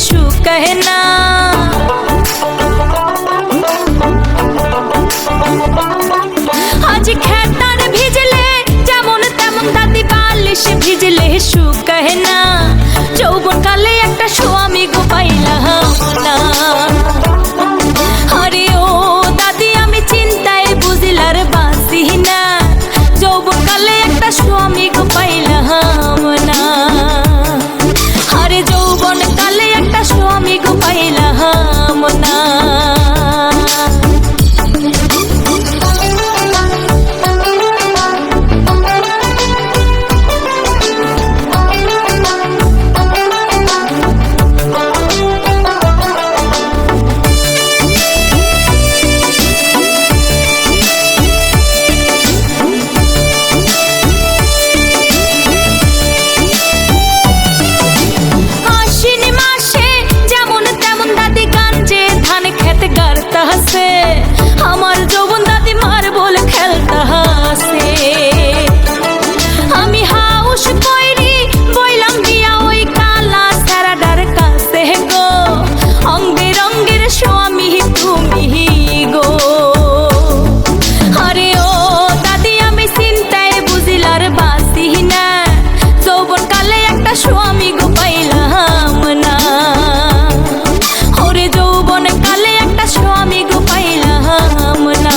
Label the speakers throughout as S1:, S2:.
S1: সুখ না। আজ খেতার ভিজলে যেমন তেমন দাদি বালিশ ভিজলে সুখ না। যৌবন কালে একটা স্বামী গো পাইলাম না। আরে ও দাদি আমি চিন্তায় বুঝলার বাসি না। যৌবন কালে একটা স্বামী গো পাইলাম না। আরে যৌবন কালে একটা স্বামী গো পাইলাম না। আমার যৌবন দাদি মার্বল খেলতাছে। আমি হাউস কইরি বইলাম দিয়া ওই কালা সারাডার কাছে গো। রং বেরঙ্গের স্বামী তুমি গো। আরে ও দাদি আমি চিন্তায় বুঝিলার বাসি না। যৌবন কালে একটা স্বামী গো পাইলাম না। ওরে যৌবন কালে একটা স্বামী গো পাইলাম না।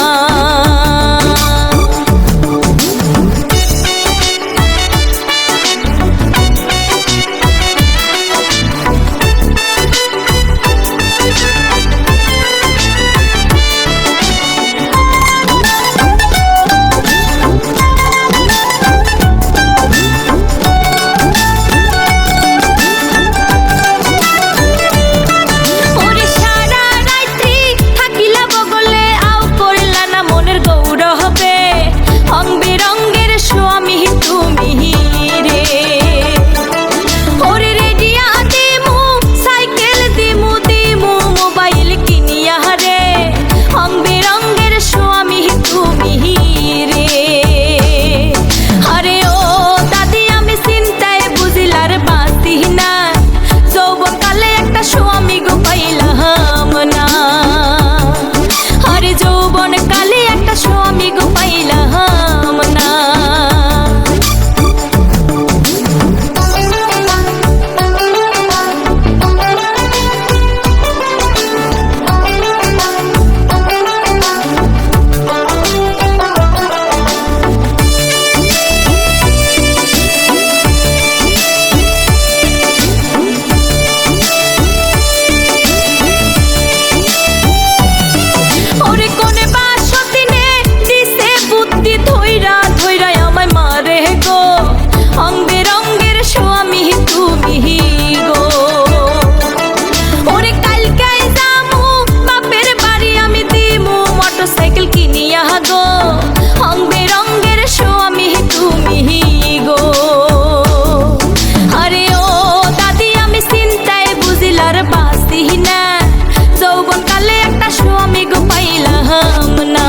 S1: যৌবন কালে একটা স্বামী গো পাইলাম না।